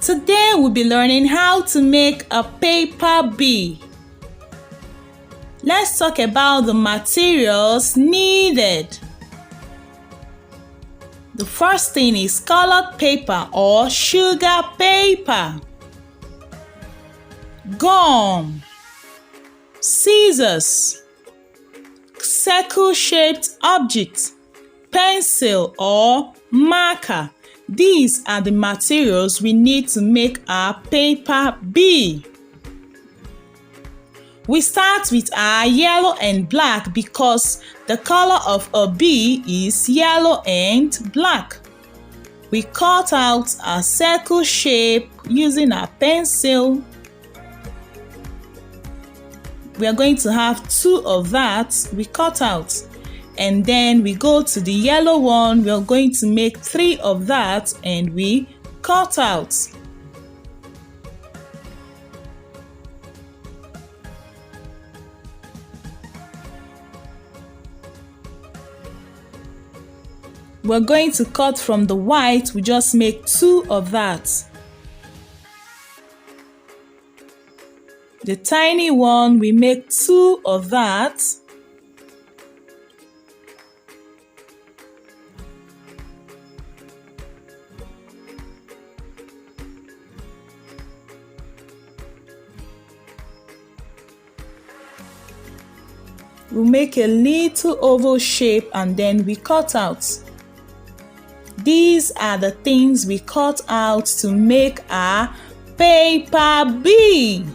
Today we'll be learning how to make a paper bee. Let's talk about the materials needed. The first thing is colored paper or sugar paper, gum, scissors, circle-shaped object, pencil or marker. These are the materials we need to make our paper bee. We start with our yellow and black because the color of a bee is yellow and black. We cut out a circle shape using a pencil. We are going to have 2 of that we cut out. And then we go to the yellow one. We are going to make 3 of that and we cut out. We're going to cut from the white. We just make 2 of that. The tiny one, we make 2 of that. We make a little oval shape and then we cut out. These are the things we cut out to make our paper bee.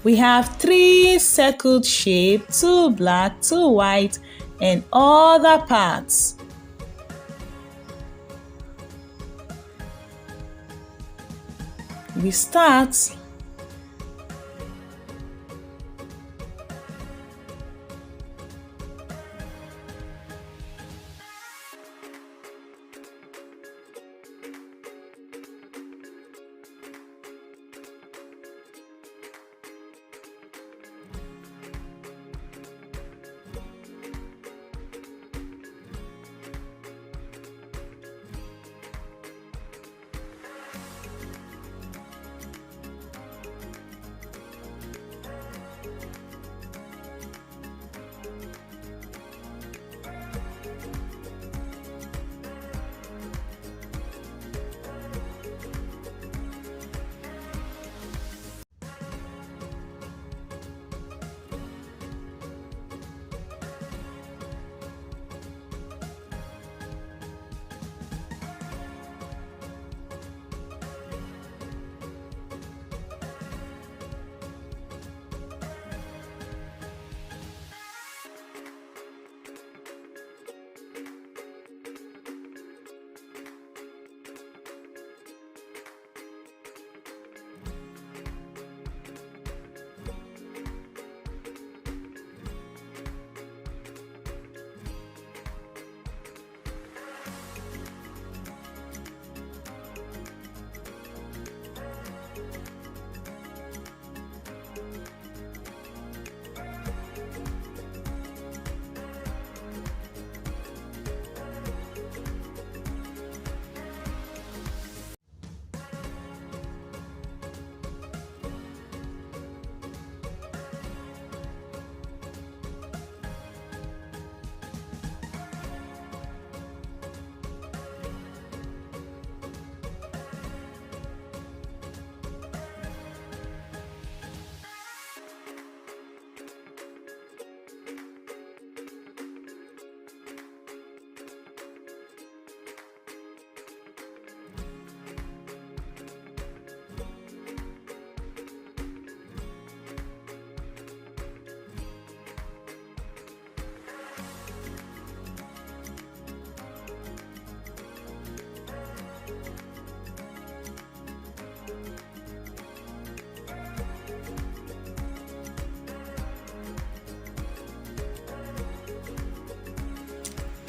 We have 3 circled shapes, 2 black, 2 white, and other parts. We start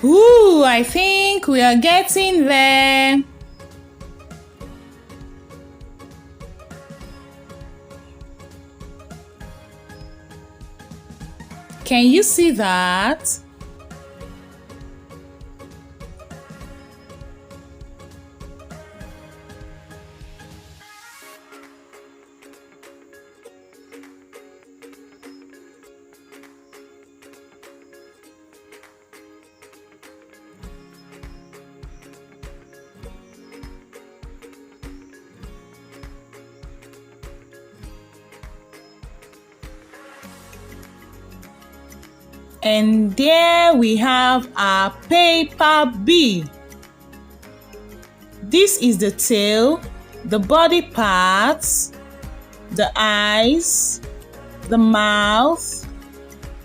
Ooh, I think we are getting there. Can you see that? And there we have our paper bee. This is the tail, the body parts, the eyes, the mouth,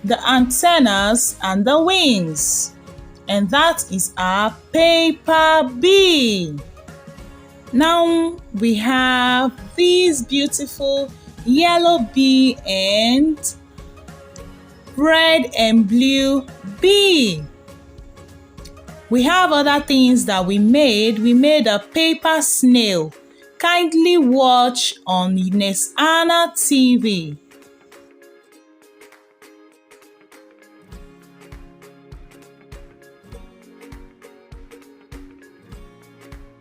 the antennas, and the wings. And that is our paper bee. Now we have this beautiful yellow bee and red and blue bee. We have other things that we made. We made a paper snail. Kindly watch on Ness-ana TV.